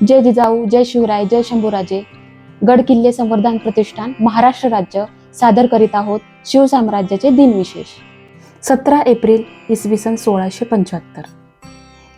जय जिजाऊ, जय शिवराय, जय शंभूराजे. गड किल्ले संवर्धन प्रतिष्ठान महाराष्ट्र राज्य सादर करीत आहोत शिवसाम्राज्याचे दिनविशेष. 17 एप्रिल इसवी सन 1675.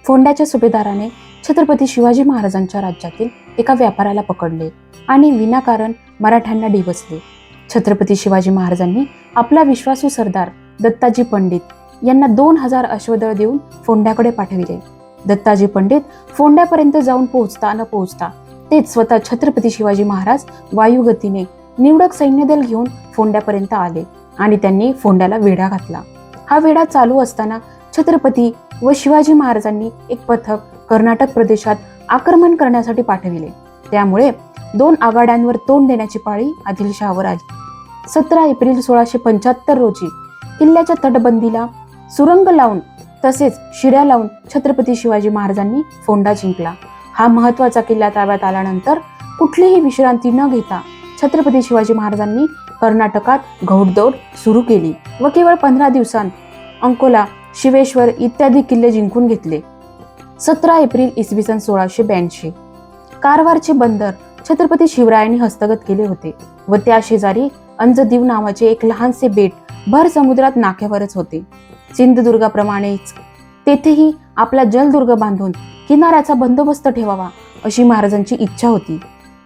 फोंड्याच्या सुभेदाराने छत्रपती शिवाजी महाराजांच्या राज्यातील एका व्यापाऱ्याला पकडले आणि विनाकारण मराठ्यांना डिवचले. छत्रपती शिवाजी महाराजांनी आपला विश्वासू सरदार दत्ताजी पंडित यांना 2000 अश्वदळ देऊन फोंड्याकडे पाठविले. दत्ताजी पंडित फोंड्यापर्यंत जाऊन पोहोचता तेच स्वतः छत्रपती शिवाजी महाराज वायुगतीने निवडक सैन्यदल घेऊन फोंड्यापर्यंत आले आणि त्यांनी फोंड्याला वेढा घातला. हा वेढा चालू असताना छत्रपती व शिवाजी महाराजांनी एक पथक कर्नाटक प्रदेशात आक्रमण करण्यासाठी पाठविले. त्यामुळे 2 आघाड्यांवर तोंड देण्याची पाळी आदिलशहावर आली. 17 एप्रिल 1675 रोजी किल्ल्याच्या तटबंदीला सुरंग लावून तसेच शिड्या लावून छत्रपती शिवाजी महाराजांनी फोंडा जिंकला. हा महत्वाचा किल्ला ताब्यात आल्यानंतर कुठलीही विश्रांती न घेता छत्रपती शिवाजी महाराजांनी कर्नाटकात घौडदौड सुरू केली व केवळ 15 दिवसांत अंकोला, शिवेश्वर इत्यादी किल्ले जिंकून घेतले. 17 एप्रिल इसवी सन 1682 कारवारचे बंदर छत्रपती शिवरायांनी हस्तगत केले होते व त्या शेजारी अंजदीव नावाचे एक लहानसे बेट भर समुद्रात नाक्यावरच होते. सिंधुदुर्गाप्रमाणेच तेथेही आपला जलदुर्ग बांधून किनाऱ्याचा बंदोबस्त ठेवावा अशी महाराजांची इच्छा होती.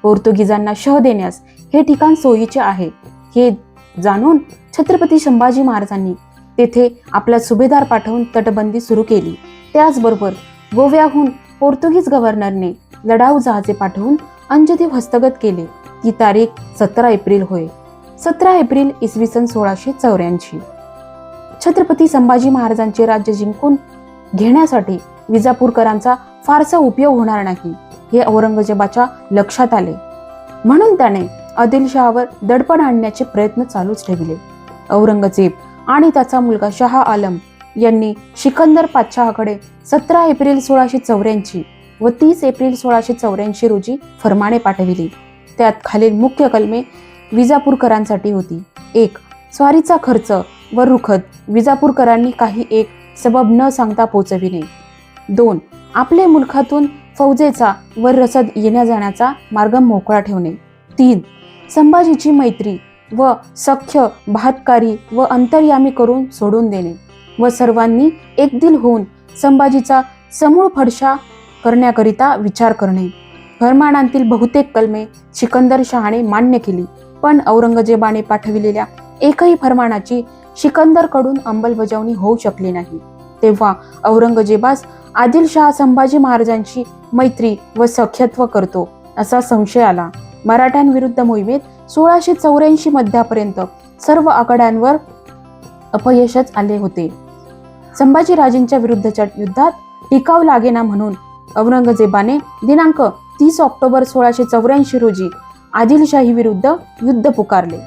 पोर्तुगीजांना शह देण्यास हे ठिकाण सोयीचे आहे हे जाणून छत्रपती संभाजी महाराजांनी तेथे आपला सुभेदार पाठवून तटबंदी सुरू केली. त्याचबरोबर गोव्याहून पोर्तुगीज गव्हर्नरने लढाऊ जहाजे पाठवून अंजदीव हस्तगत केले. ती तारीख 17 एप्रिल होय. 17 एप्रिल इसवी सन 1684 छत्रपती संभाजी महाराजांचे राज्य जिंकून घेण्यासाठी विजापूरकरांचा फारसा उपयोग होणार नाही हे औरंगजेबाच्या लक्षात आले. म्हणून त्याने आदिलशहावर दडपण आणण्याचे प्रयत्न चालूच ठेवले. औरंगजेब आणि त्याचा मुलगा शाह आलम यांनी सिकंदर पातशाहकडे 17 एप्रिल 1684 व 30 एप्रिल 1684 रोजी फरमाने पाठविली. त्यात खालील मुख्य कलमे विजापूरकरांसाठी होती. 1. स्वारीचा खर्च व रुखद विजापूरकरांनी काही एक सबब न सांगता पोचविणे. 2. आपले मुलखातून फौजेचा व रसद येण्या जाण्याचा मार्ग मोकळा ठेवणे. 3. संभाजीची मैत्री व सख्य भातकारी व अंतर्यामी करून सोडून देणे व सर्वांनी एकदिल होऊन संभाजीचा समूळ फडशा करण्याकरिता विचार करणे. फरमानांतील बहुतेक कलमे सिकंदर शहाने मान्य केली, पण औरंगजेबाने पाठविलेल्या एकही फरमानाची सिकंदरकडून अंमलबजावणी होऊ शकली नाही. तेव्हा औरंगजेबास आदिलशहा संभाजी महाराजांची मैत्री व सख्यत्व करतो असा संशय आला. मराठ्यांविरुद्ध मोहिमेत 1684 मध्यापर्यंत सर्व आघाड्यांवर अपयशच आले होते. संभाजीराजेंच्या विरुद्धच्या युद्धात टिकाव लागेना म्हणून औरंगजेबाने दिनांक 30 ऑक्टोबर 1684 रोजी आदिलशाही विरुद्ध युद्ध पुकारले.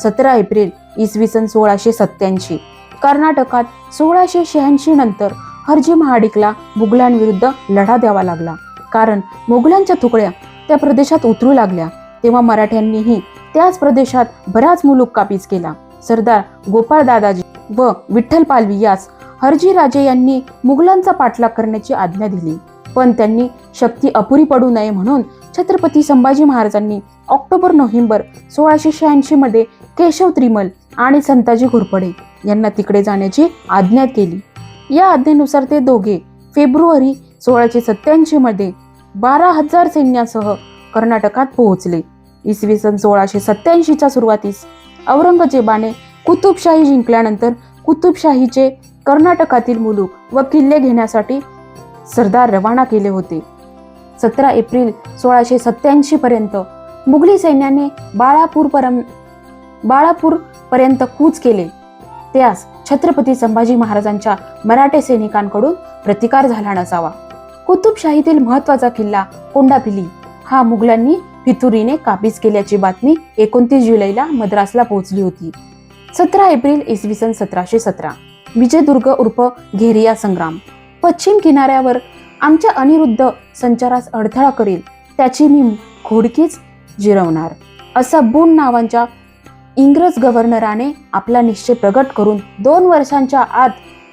17 एप्रिल इसवी सन 1687 कर्नाटकात 1686 नंतर हरजी महाडिकला मुघलांविरुद्ध लढा द्यावा लागला. कारण मोगलांच्या तुकड्या त्या प्रदेशात उतरू लागल्या तेव्हा मराठ्यांनीही त्याच प्रदेशात बराच मुलूक काबीज केला. सरदार गोपाळ दादाजी व विठ्ठल पालवी यास हरजी राजे यांनी मुघलांचा पाठलाग करण्याची आज्ञा दिली, पण त्यांनी शक्ती अपुरी पडू नये म्हणून छत्रपती संभाजी महाराजांनी ऑक्टोबर-नोव्हेंबर 1686 मध्ये केशव त्रिमल आणि संताजी घोरपडे यांना तिकडे जाण्याची आज्ञा केली. या आज्ञेनुसार ते दोघे फेब्रुवारी 1687 मध्ये 12,000 सैन्यासह कर्नाटकात पोहोचले. इसवी सन 1687च्या सुरुवातीस औरंगजेबाने कुतुबशाही जिंकल्यानंतर कुतुबशाहीचे कर्नाटकातील मुलूक व किल्ले घेण्यासाठी सरदार रवाना केले होते. 17 एप्रिल 1687 पर्यंत मुघली सैन्याने बाळापूर पर्यंत कूच केले. त्यास छत्रपती संभाजी महाराजांच्या मराठे सैनिकांकडून प्रतिकार झाला नसावा. कुतुबशाहीतील महत्वाचा किल्ला कोंडापिली हा मुघलांनी फितुरीने काबीज केल्याची बातमी 29 जुलैला मद्रासला पोहोचली होती. 17 एप्रिल इसवी सन 1717 विजयदुर्ग उर्फ घेरिया संग्राम. पश्चिम किनाऱ्यावर आमच्या अनिरुद्ध संचारास अडथळा करेल त्याची मी खोडकीच जिरवणार असा बून नावाच्या इंग्रज गव्हर्नराने आपला निश्चय प्रगट करून 2 वर्षांच्या आत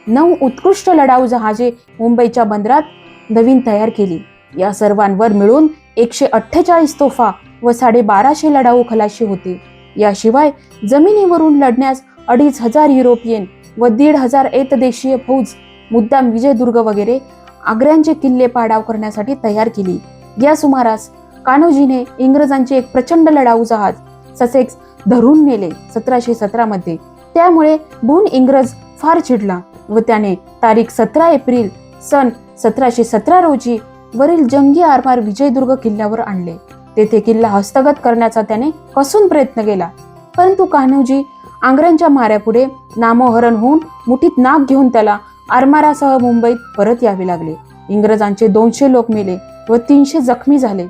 9 उत्कृष्ट लढाऊ जहाजे मुंबईच्या बंदरात नवीन तयार केली. या सर्वांवर मिळून 148 तोफा व 1250 लढाऊ खलाशी होते. याशिवाय जमिनीवरून लढण्यास 2500 युरोपियन व 1500 एतदेशीय फौज मुद्दाम विजयदुर्ग वगैरे आग्र्याचे किल्ले पाडाव करण्यासाठी तयार केली. या सुमारास कान्होजीने इंग्रजांचे एक प्रचंड लढाऊ जहाज ससेक्स धरून नेले 1717 मध्ये. त्यामुळे बून इंग्रज फार चिडला व त्याने तारीख 17 एप्रिल सन 1717 रोजी वरील जंगी आरमार विजयदुर्ग किल्ल्यावर आणले. तेथे किल्ला हस्तगत करण्याचा त्याने कसून प्रयत्न केला, परंतु कान्होजी आंग्र्यांच्या माऱ्यापुढे नामोहरण होऊन मुठीत नाक घेऊन त्याला आरमारासह मुंबईत परत यावे लागले. इंग्रजांचे 200 लोक मेले व 300 जखमी झाले.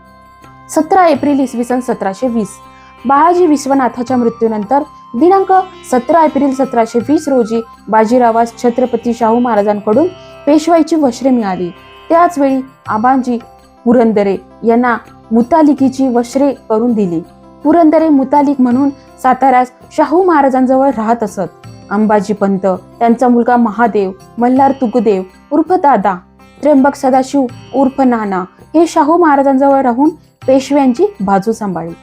17 एप्रिल इसवी सन 1720 बाळाजी विश्वनाथाच्या मृत्यूनंतर दिनांक 17 एप्रिल 1720 रोजी बाजीरावास छत्रपती शाहू महाराजांकडून पेशवाईची वस्त्रे मिळाली. त्याच वेळी आबांजी पुरंदरे यांना मुतालिकीची वस्त्रे करून दिली. पुरंदरे मुतालिक म्हणून साताऱ्यास शाहू महाराजांजवळ राहत असत. अंबाजी पंत, त्यांचा मुलगा महादेव, मल्हार तुकदेव उर्फ दादा, त्र्यंबक सदाशिव उर्फ नाना हे शाहू महाराजांजवळ राहून पेशव्यांची बाजू सांभाळली.